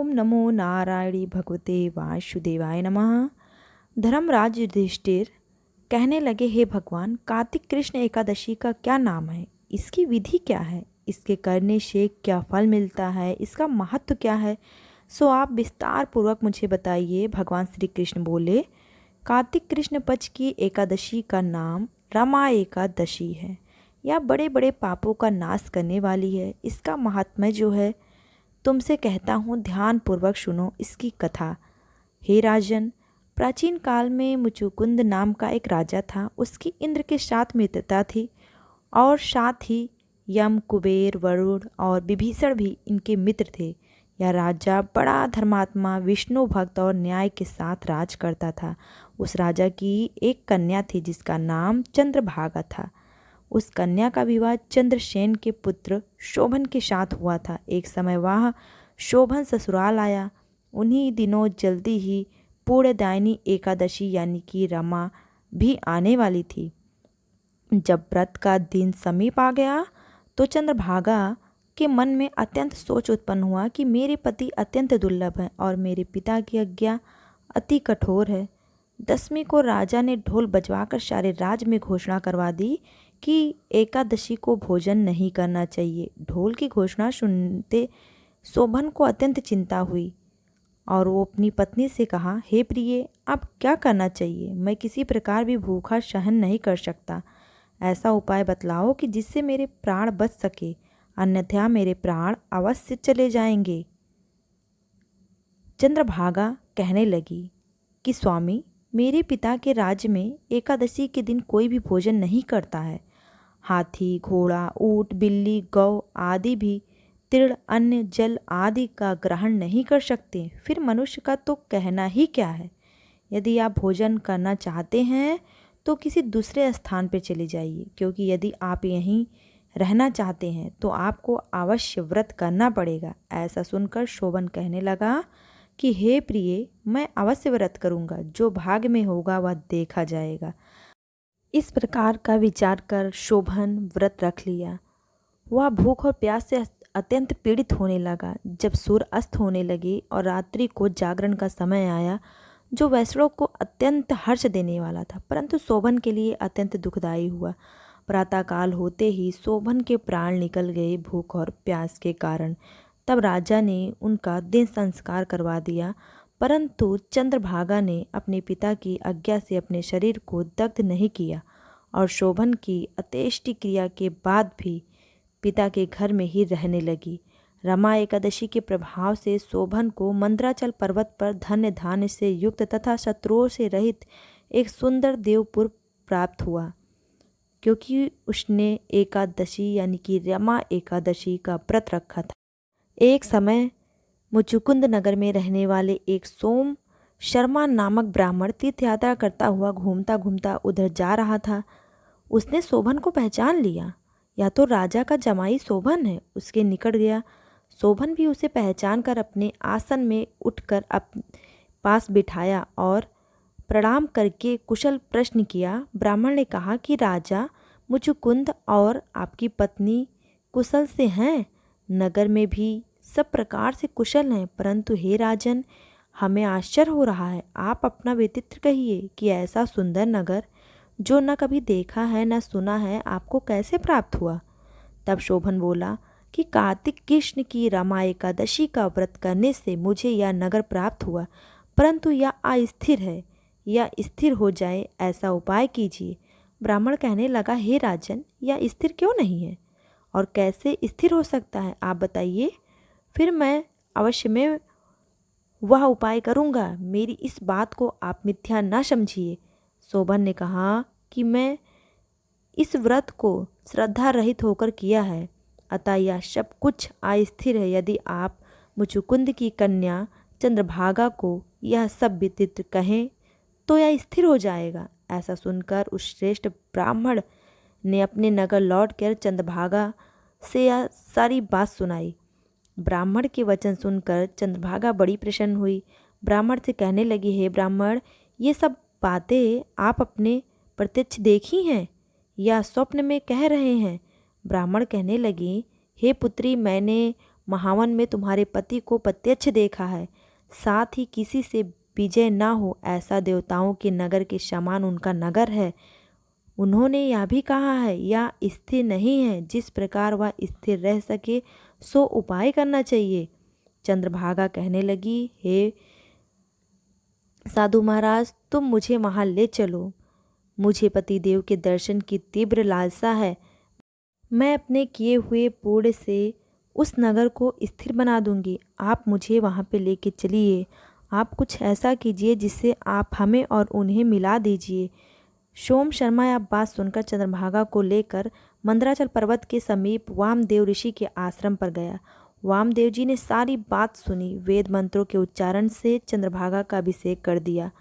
नमो नारायणी भगवते वासुदेवाय नमः। धर्मराज युधिष्ठिर कहने लगे, हे भगवान, कार्तिक कृष्ण एकादशी का क्या नाम है? इसकी विधि क्या है? इसके करने से क्या फल मिलता है? इसका महत्व क्या है? सो आप विस्तार पूर्वक मुझे बताइए। भगवान श्री कृष्ण बोले, कार्तिक कृष्ण पक्ष की एकादशी का नाम रमा एकादशी है। यह बड़े बड़े पापों का नाश करने वाली है। इसका महात्म्य जो है तुमसे कहता हूँ, ध्यान पूर्वक सुनो इसकी कथा। हे राजन, प्राचीन काल में मुचुकुंद नाम का एक राजा था। उसकी इंद्र के साथ मित्रता थी और साथ ही यम, कुबेर, वरुण और विभीषण भी इनके मित्र थे। यह राजा बड़ा धर्मात्मा, विष्णु भक्त और न्याय के साथ राज करता था। उस राजा की एक कन्या थी जिसका नाम चंद्रभागा था। उस कन्या का विवाह चंद्रसेन के पुत्र शोभन के साथ हुआ था। एक समय वह शोभन ससुराल आया। उन्हीं दिनों जल्दी ही पूर्णदायिनी एकादशी यानी कि रमा भी आने वाली थी। जब व्रत का दिन समीप आ गया तो चंद्रभागा के मन में अत्यंत सोच उत्पन्न हुआ कि मेरे पति अत्यंत दुर्लभ हैं और मेरे पिता की आज्ञा अति कठोर है। 10वीं को राजा ने ढोल बजवाकर सारे राज्य में घोषणा करवा दी कि एकादशी को भोजन नहीं करना चाहिए। ढोल की घोषणा सुनते शोभन को अत्यंत चिंता हुई और वो अपनी पत्नी से कहा, हे प्रिय, अब क्या करना चाहिए? मैं किसी प्रकार भी भूखा सहन नहीं कर सकता। ऐसा उपाय बतलाओ कि जिससे मेरे प्राण बच सके, अन्यथा मेरे प्राण अवश्य चले जाएंगे। चंद्रभागा कहने लगी कि स्वामी, मेरे पिता के राज्य में एकादशी के दिन कोई भी भोजन नहीं करता है। हाथी, घोड़ा, ऊंट, बिल्ली, गौ आदि भी तीर्ण, अन्न, जल आदि का ग्रहण नहीं कर सकते। फिर मनुष्य का तो कहना ही क्या है। यदि आप भोजन करना चाहते हैं तो किसी दूसरे स्थान पर चले जाइए, क्योंकि यदि आप यहीं रहना चाहते हैं तो आपको अवश्य व्रत करना पड़ेगा। ऐसा सुनकर शोभन कहने लगा कि हे प्रिय, मैं अवश्य व्रत करूँगा। जो भाग्य में होगा वह देखा जाएगा। इस प्रकार का विचार कर शोभन व्रत रख लिया। वह भूख और प्यास से अत्यंत पीड़ित होने लगा। जब सूर्य अस्त होने लगे और रात्रि को जागरण का समय आया, जो वैष्णव को अत्यंत हर्ष देने वाला था, परंतु शोभन के लिए अत्यंत दुखदायी हुआ। प्रातःकाल होते ही शोभन के प्राण निकल गए भूख और प्यास के कारण। तब राजा ने उनका देह संस्कार करवा दिया, परंतु चंद्रभागा ने अपने पिता की आज्ञा से अपने शरीर को दग्ध नहीं किया और शोभन की अंत्येष्टि क्रिया के बाद भी पिता के घर में ही रहने लगी। रमा एकादशी के प्रभाव से शोभन को मंदराचल पर्वत पर धन्य धान्य से युक्त तथा शत्रुओं से रहित एक सुंदर देवपुर प्राप्त हुआ, क्योंकि उसने एकादशी यानी कि रमा एकादशी का व्रत रखा था। एक समय मुचुकुंद नगर में रहने वाले एक सोम शर्मा नामक ब्राह्मण तीर्थ यात्रा करता हुआ घूमता घूमता उधर जा रहा था। उसने शोभन को पहचान लिया। यह तो राजा का जमाई शोभन है। उसके निकट गया। शोभन भी उसे पहचान कर अपने आसन में उठकर पास बिठाया और प्रणाम करके कुशल प्रश्न किया। ब्राह्मण ने कहा कि राजा मुचुकुंद और आपकी पत्नी कुशल से हैं। नगर में भी सब प्रकार से कुशल हैं, परंतु हे राजन, हमें आश्चर्य हो रहा है। आप अपना व्यतित्र कहिए कि ऐसा सुंदर नगर जो न कभी देखा है न सुना है, आपको कैसे प्राप्त हुआ? तब शोभन बोला कि कार्तिक कृष्ण की रमा एकादशी का व्रत करने से मुझे यह नगर प्राप्त हुआ, परंतु यह अस्थिर है। यह स्थिर हो जाए ऐसा उपाय कीजिए। ब्राह्मण कहने लगा, हे राजन, यह स्थिर क्यों नहीं है और कैसे स्थिर हो सकता है, आप बताइए। फिर मैं अवश्य में वह उपाय करूँगा। मेरी इस बात को आप मिथ्या न समझिए। शोभन ने कहा कि मैं इस व्रत को श्रद्धा रहित होकर किया है, अतः यह सब कुछ अस्थिर है। यदि आप मुचुकुंद की कन्या चंद्रभागा को यह सब विदित कहें तो यह स्थिर हो जाएगा। ऐसा सुनकर उस श्रेष्ठ ब्राह्मण ने अपने नगर लौटकर चंद्रभागा से यह सारी बात सुनाई। ब्राह्मण के वचन सुनकर चंद्रभागा बड़ी प्रसन्न हुई। ब्राह्मण से कहने लगी, हे ब्राह्मण, ये सब बातें आप अपने प्रत्यक्ष देखी हैं या स्वप्न में कह रहे हैं? ब्राह्मण कहने लगी, हे पुत्री, मैंने महावन में तुम्हारे पति को प्रत्यक्ष देखा है, साथ ही किसी से विजय न हो ऐसा देवताओं के नगर के समान उनका नगर है। उन्होंने यह भी कहा है यह स्थिर नहीं है, जिस प्रकार वह स्थिर रह सके सो उपाय करना चाहिए। चंद्रभागा कहने लगी, हे साधु महाराज, तुम मुझे वहाँ ले चलो। मुझे पतिदेव के दर्शन की तीव्र लालसा है। मैं अपने किए हुए पुण्य से उस नगर को स्थिर बना दूंगी। आप मुझे वहाँ पे लेके चलिए। आप कुछ ऐसा कीजिए जिससे आप हमें और उन्हें मिला दीजिए। सोम शर्मा यह बात सुनकर चंद्रभागा को लेकर मंदराचल पर्वत के समीप वामदेव ऋषि के आश्रम पर गया। वामदेव जी ने सारी बात सुनी। वेद मंत्रों के उच्चारण से चंद्रभागा का अभिषेक कर दिया।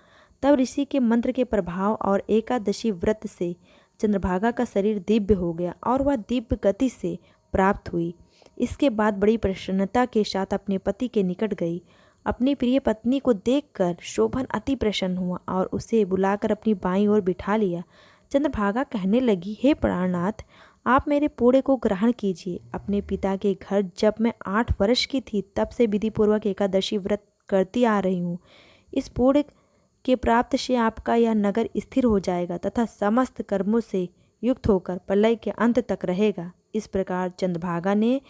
तब ऋषि के मंत्र के प्रभाव और एकादशी व्रत से चंद्रभागा का शरीर दिव्य हो गया और वह दिव्य गति से प्राप्त हुई। इसके बाद बड़ी प्रसन्नता के साथ अपने पति के निकट गई। अपनी प्रिय पत्नी को देखकर शोभन अति प्रसन्न हुआ और उसे बुलाकर अपनी बाईं ओर बिठा लिया। चंद्रभागा कहने लगी, हे प्राणनाथ, आप मेरे पुण्य को ग्रहण कीजिए। अपने पिता के घर जब मैं 8 वर्ष की थी तब से विधिपूर्वक एकादशी व्रत करती आ रही हूँ। इस पुण्य के प्राप्त से आपका यह नगर स्थिर हो जाएगा तथा समस्त कर्मों से युक्त होकर प्रलय के अंत तक रहेगा। इस प्रकार चंद्रभागा ने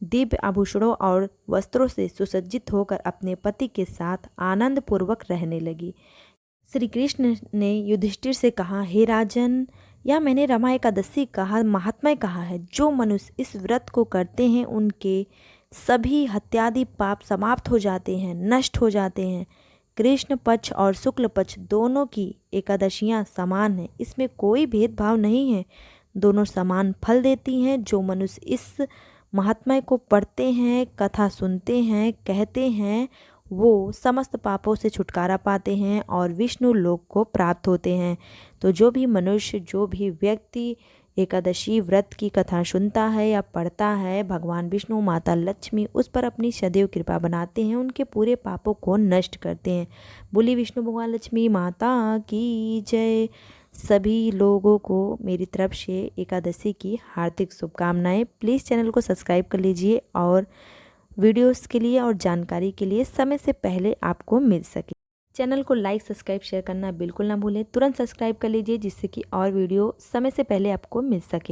दिव्य आभूषणों और वस्त्रों से सुसज्जित होकर अपने पति के साथ आनंद पूर्वक रहने लगी। श्री कृष्ण ने युधिष्ठिर से कहा, हे राजन, यह मैंने रमा एकादशी का महात्म्य कहा है। जो मनुष्य इस व्रत को करते हैं उनके सभी हत्यादि पाप समाप्त हो जाते हैं, नष्ट हो जाते हैं। कृष्ण पक्ष और शुक्ल पक्ष दोनों की एकादशियाँ समान हैं, इसमें कोई भेदभाव नहीं है। दोनों समान फल देती हैं। जो मनुष्य इस महात्म्य को पढ़ते हैं, कथा सुनते हैं, कहते हैं, वो समस्त पापों से छुटकारा पाते हैं और विष्णु लोक को प्राप्त होते हैं। तो जो भी मनुष्य, जो भी व्यक्ति एकादशी व्रत की कथा सुनता है या पढ़ता है, भगवान विष्णु, माता लक्ष्मी उस पर अपनी सदैव कृपा बनाते हैं, उनके पूरे पापों को नष्ट करते हैं। बोली विष्णु भगवान लक्ष्मी माता की जय। सभी लोगों को मेरी तरफ से एकादशी की हार्दिक शुभकामनाएं। प्लीज़ चैनल को सब्सक्राइब कर लीजिए और वीडियोस के लिए और जानकारी के लिए समय से पहले आपको मिल सके। चैनल को लाइक, सब्सक्राइब, शेयर करना बिल्कुल ना भूलें। तुरंत सब्सक्राइब कर लीजिए जिससे कि और वीडियो समय से पहले आपको मिल सके।